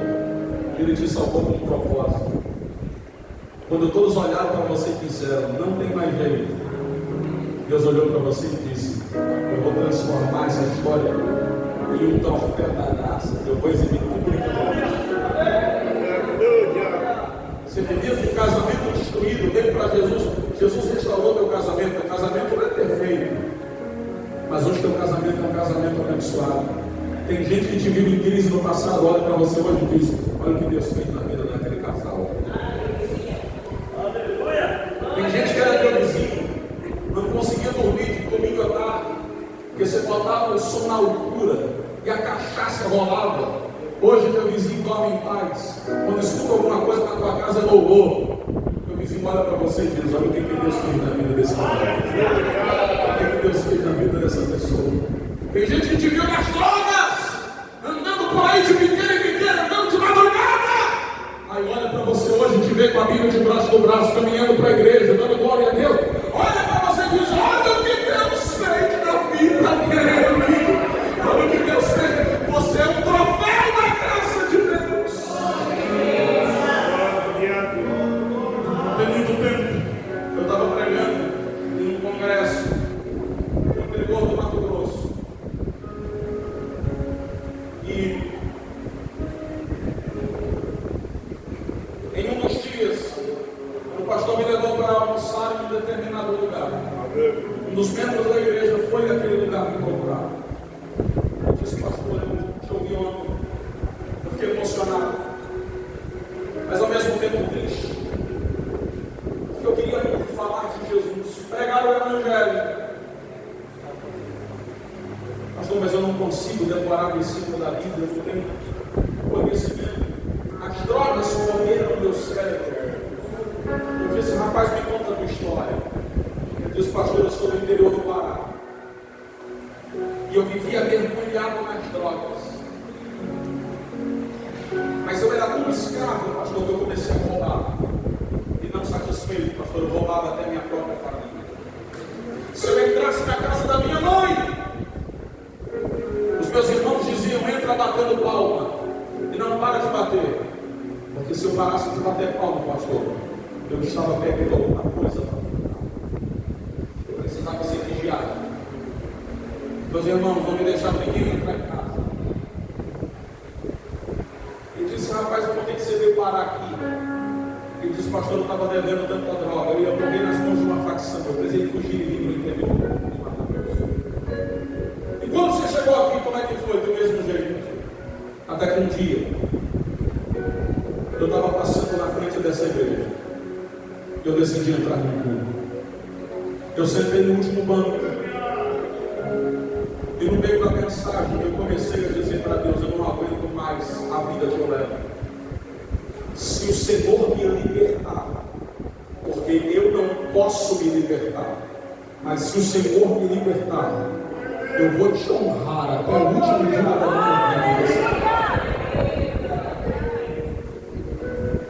Ele te salvou com um propósito. Quando todos olharam para você e disseram: não tem mais jeito, Deus olhou para você e disse: eu vou transformar essa história em um troféu da graça, eu vou exibir publicamente. Você vivia de um casamento destruído, veio para Jesus, Jesus restaurou teu casamento. Teu casamento não é perfeito, mas hoje teu casamento é um casamento abençoado. Tem gente que te viu em crise no passado, olha para você hoje e diz: olha o que Deus fez na vida daquele casal. Tem gente que era teu vizinho, não conseguia dormir de domingo à tarde, porque você botava o som na altura e a cachaça rolava. Hoje teu vizinho dorme em paz. Quando escuta alguma coisa na tua casa, é louvor. Teu vizinho olha para você e diz: olha o que Deus fez na vida desse cara. Olha o que Deus fez na vida dessa pessoa. Tem gente que te viu nas drogas, andando por aí de biqueira em biqueira, andando de madrugada. Aí olha para você hoje e te vê com a Bíblia de braço no braço, caminhando para a igreja, dando glória a Deus. Olha para você e diz: olha o que Deus fez na vida dele. Olha o que Deus fez. Você é um troféu da graça de Deus. Tem muito tempo eu estava pregando em um congresso no interior do Mato Grosso. E em um dos dias, o pastor me levou para almoçar em um determinado lugar. Um dos membros da igreja foi naquele lugar me procurar. Eu disse: pastor, eu te ouvi ontem. Eu fiquei emocionado, mas ao mesmo tempo triste. Porque eu queria muito falar de Jesus, pregar o Evangelho. Pastor, mas eu não consigo decorar o versículo da Bíblia, eu não tenho conhecimento. As drogas comeram o meu cérebro. Eu disse: rapaz, me conta a tua história. Eu disse: pastor, eu sou do interior do Pará. E eu vivia mergulhado nas drogas. Mas eu era tão escravo, pastor, que eu comecei a roubar. E não satisfeito, pastor, eu roubava até minha própria família. Se eu entrasse na casa da minha mãe, os meus irmãos diziam: entra batendo palma. E não para de bater. Porque se eu parasse de bater palma, pastor, eu estava perdendo alguma coisa para ficar. Eu precisava ser vigiado. Meus irmãos, não me deixar ninguém entrar em casa. Ele disse: rapaz, eu vou ter que você parar aqui. Ele disse: pastor, eu estava devendo tanta droga, eu ia morrer nas mãos de uma facção, eu precisei fugir e vir no interior de Mato Grosso. E quando você chegou aqui, como é que foi? Do mesmo jeito. Até que um dia, eu estava passando na frente dessa igreja, eu decidi entrar no culto. Eu sentei no último banco. E no meio da mensagem eu comecei a dizer para Deus: eu não aguento mais a vida que eu levo. Se o Senhor me libertar, porque eu não posso me libertar, mas se o Senhor me libertar, eu vou te honrar até o último dia da minha vida.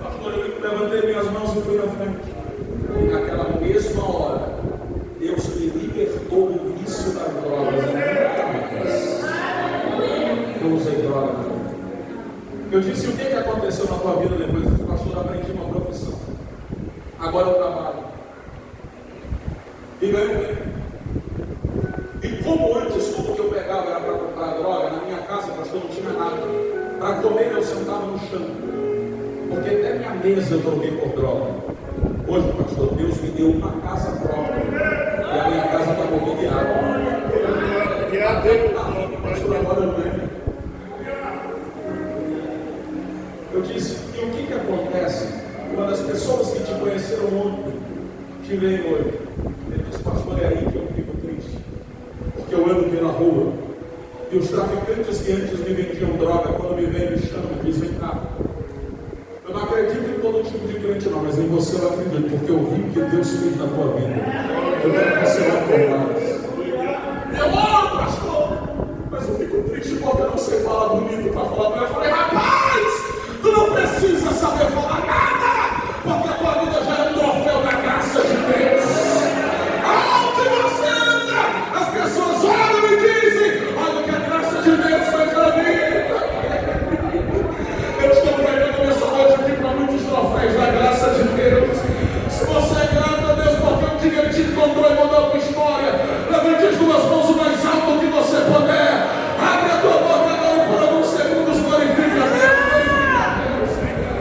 Pastor, eu levantei minhas mãos e fui na frente. E naquela mesma hora, Deus me libertou do vício das drogas. Eu usei droga. Eu disse: o que aconteceu na tua vida depois disso? Pastor, aprendi uma profissão. Agora eu trabalho. E ganho bem. E como antes tudo que eu pegava era para comprar droga, na minha casa, pastor, não tinha nada. Para comer eu sentava no chão. Porque até minha mesa eu troquei por droga. Hoje, pastor, Deus me deu uma casa Pastor, agora eu venho. Eu disse, e o que acontece quando as pessoas que te conheceram ontem te veem hoje? Ele disse, pastor, é aí que eu fico triste, porque eu ando aqui na rua e os traficantes que antes me vendiam droga, quando me veem me chamam e dizem, cara, eu não acredito em todo tipo de crente não, mas em você eu acredito, porque eu vi o que Deus fez na tua vida. Eu quero que você vai por mais. Eu oro, pastor, mas eu fico triste porque eu não sei falar bonito para falar para ela. Eu falei, rapaz, tu não precisa saber falar nada, porque a tua vida já é um troféu da graça de Deus. Aonde você anda, as pessoas olham e dizem, olha o que a graça de Deus fez na vida. Eu estou pregando nessa noite aqui para muitos troféus da graça de Deus. Se você é grato a Deus porque um dia Ele te encontrou e mudou a tua história, levante as duas mãos o mais alto que você puder. Abre a tua boca agora por alguns segundos, glorifica a Deus,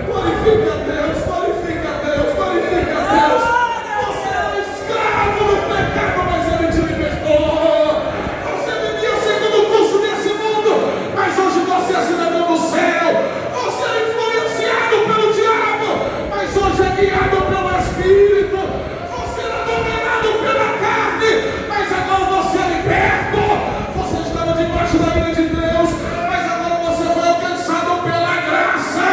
glorifica a Deus, glorifica a Deus, glorifica a Deus. Você era escravo do pecado, mas Ele te libertou. Você vivia segundo o curso desse mundo, mas hoje você é cidadão do céu. Você é influenciado pelo diabo, mas hoje é guiado pelo Espírito. Você era dominado pela carne, mas agora você é liberto. Você estava debaixo da ira de Deus, mas agora você foi alcançado pela graça.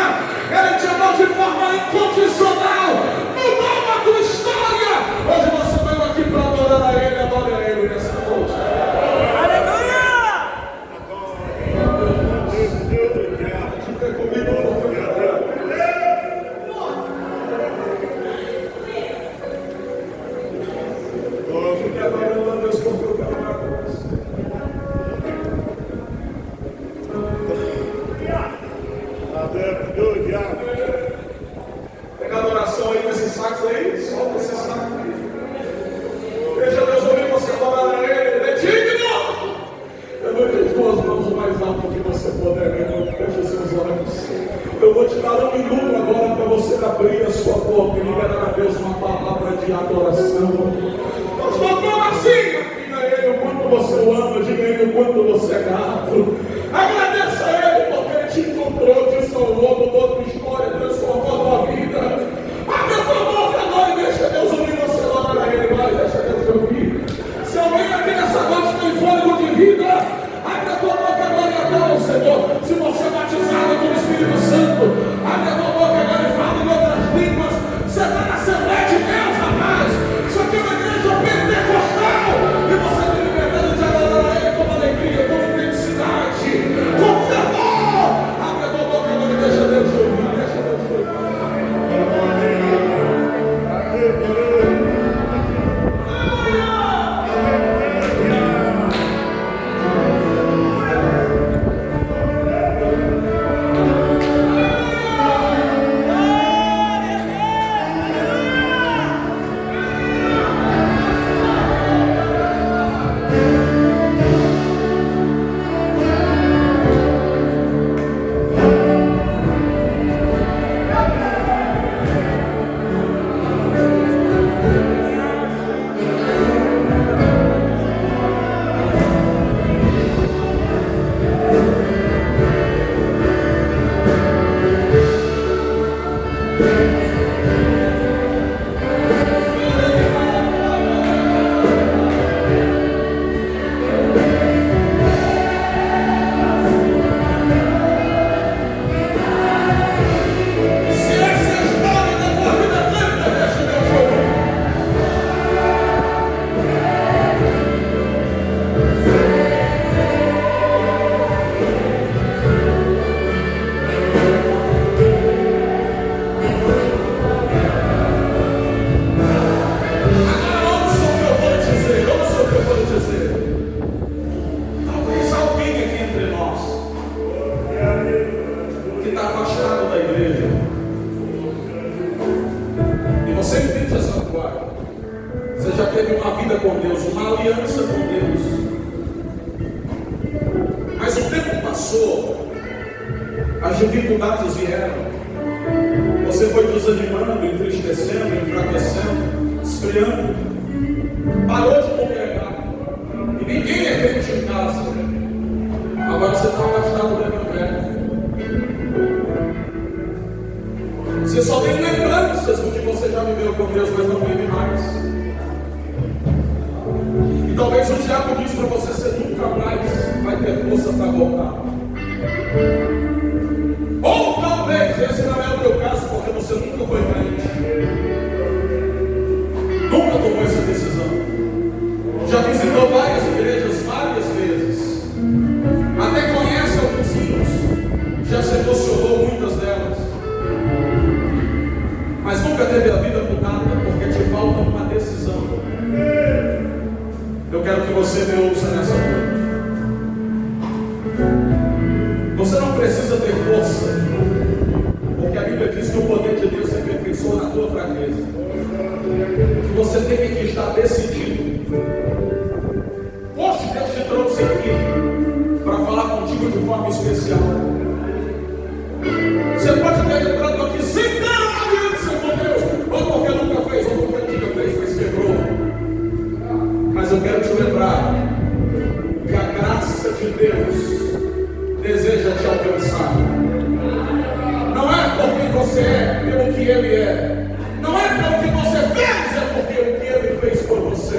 Ele te amou de forma incondicional, mudou a tua história. Hoje você veio aqui para adorar a Ele, adore a Ele nessa noite. Fica comigo, porque eu quero. Fique adorando a Deus, porque eu quero orar com você. Pega a adoração aí nesse saco aí, solta esse saco aí. Deixa Deus ouvir você adorar a Ele, Ele é digno. Levante as duas mãos o mais alto que você puder, meu irmão, feche seus olhos. Eu vou te dar um minuto agora para você abrir a sua boca e liberar a Deus uma palavra de adoração. Pastor, como assim? Diga a Ele o quanto você o ama, diga a Ele o quanto você é grato. Agradeça a Ele porque Ele te encontrou, te salvou, mudou a tua história, transformou a tua vida. Abre a tua boca agora e deixa Deus ouvir você adorar a Ele, vai, deixa Deus ouvir. Se alguém aqui nessa noite tem fôlego de vida, abre a tua boca agora e adora o Senhor. Se você é batizado com o Espírito Santo, abre a tua boca agora e fala em outras línguas. Você está na Assembleia de Deus, rapaz. Isso aqui é uma igreja pentecostal. E você tem liberdade de adorar a Ele com alegria, com intensidade, com fervor. Abre a tua boca agora e deixa Deus ouvir, deixa Deus ouvir. As dificuldades vieram, você foi desanimando, entristecendo, enfraquecendo, esfriando, parou de congregar, e ninguém é crente em casa. só tem lembranças do que você já viveu com Deus, mas não vive mais. E talvez o diabo diz para você nunca mais vai ter força para voltar. Ou talvez esse não é o teu caso, porque você nunca foi crente, nunca tomou essa decisão, já visitou várias igrejas várias vezes, até conhece alguns hinos, já se emocionou muitas delas, mas nunca teve a vida mudada, porque te falta uma decisão. Eu quero que você me ouça nessa noite. Você não precisa ter força, porque a Bíblia diz que o poder de Deus se aperfeiçoa na tua fraqueza. Que você tem que estar decidido. Poxa, Deus te trouxe aqui para falar contigo de forma especial. Você pode ter entrado aqui sem ter uma aliança com Deus, ou porque nunca fez, ou porque nunca fez, mas quebrou. Mas eu quero te lembrar que a graça de Deus deseja te alcançar. Não é por quem você é, pelo que Ele é. Não é pelo que você fez, é porque o que Ele fez por você.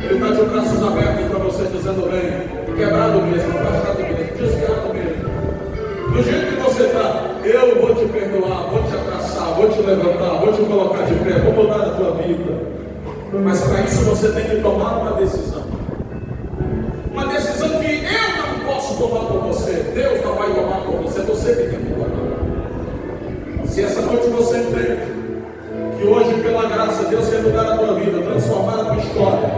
Ele está de braços abertos para você, dizendo: vem, quebrado mesmo, afastado mesmo, desviado mesmo. Do jeito que você está, eu vou te perdoar, vou te abraçar, vou te levantar, vou te colocar de pé, vou mudar a tua vida. Mas para isso você tem que tomar uma decisão. Uma decisão que eu não posso tomar por você, Deus não vai tomar por você, você tem que tomar. Se essa noite você entende que hoje, pela graça, Deus quer mudar a tua vida, transformar a tua história,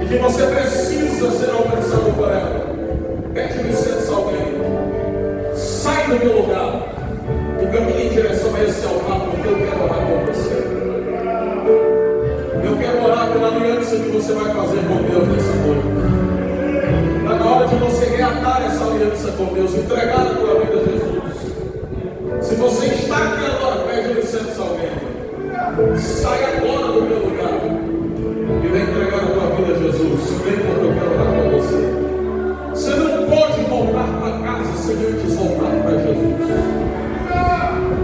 e que você precisa ser alcançado por ela, pede licença a alguém, sai do meu lugar e caminhe em direção a esse altar, porque eu quero orar por você. Eu quero orar pela aliança que você vai fazer com Deus nessa noite. Está na hora de você reatar essa aliança com Deus, entregar a tua vida a Jesus. Se você está aqui agora, pede licença a alguém. Sai agora do meu lugar e vem entregar a tua vida a Jesus. Vem, porque eu quero orar com você. Você não pode voltar para casa sem antes voltar para Jesus.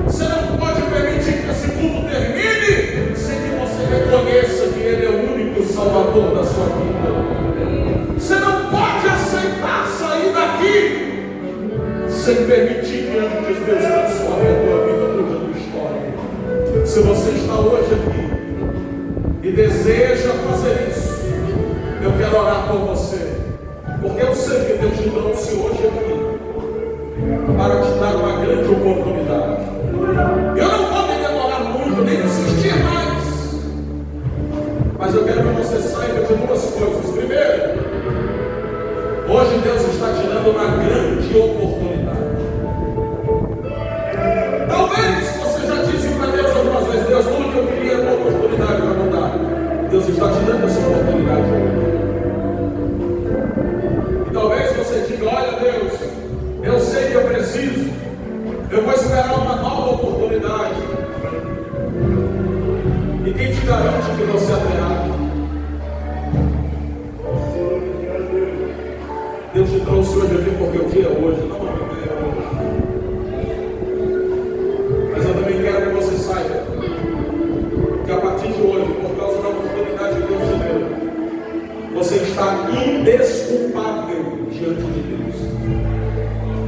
Você não pode permitir que esse culto termine sem que você reconheça que Ele é o único Salvador da sua vida. Você não pode aceitar sair daqui sem permitir que antes Deus transforme a tua vida, mude a tua história. Se você está hoje aqui e deseja fazer isso, eu quero orar por você, porque eu sei que Deus te trouxe hoje aqui para te dar uma grande oportunidade. Eu não vou me demorar muito, nem insistir mais, mas eu quero que você saiba de duas coisas. Primeiro, hoje Deus está te dando uma grande oportunidade. Talvez você já disse para Deus algumas vezes: Deus, tudo que eu queria era uma oportunidade para mudar. Deus está te dando essa oportunidade hoje. E talvez você diga: olha, Deus, eu sei que eu preciso, eu vou esperar uma nova oportunidade. E quem te garante que você terá? Deus te trouxe hoje aqui porque o dia é hoje, não amanhã é hoje. Mas eu também quero que você saiba que a partir de hoje, por causa da oportunidade que Deus te deu, você está indesculpável diante de Deus.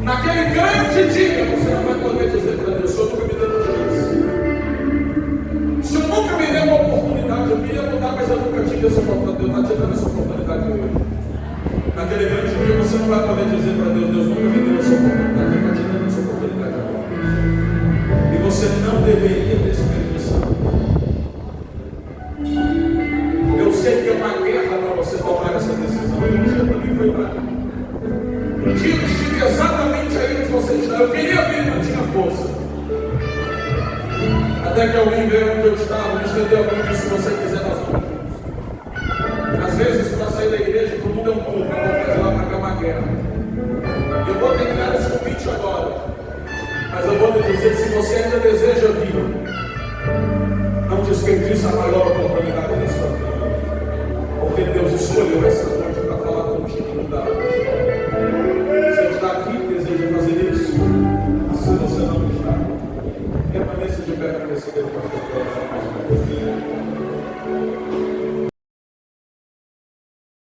Naquele grande dia, você não vai poder dizer para Deus: o Senhor nunca me deu uma chance, o Senhor nunca me deu uma oportunidade, eu queria mudar, mas eu nunca tive essa oportunidade. Deus está te dando essa oportunidade hoje. Naquele grande dia você não vai poder dizer para Deus: Deus nunca me deu essa oportunidade, Ele está te dando essa oportunidade agora. E você não deveria desperdiçar. Eu sei que é uma guerra para você tomar essa decisão. Um dia também foi para mim. Um dia eu estive exatamente aí onde você está. Eu queria vir, não tinha força. Até que alguém veio onde eu estava, me estendeu a mão e disse: se você quiser, nós vamos juntos. Às vezes, para sair da igreja, todo mundo é um pouco, para voltar de lá para cá é uma guerra. Eu vou terminar esse convite agora, mas eu vou te dizer que se você ainda deseja vir, não desperdiça a maior oportunidade.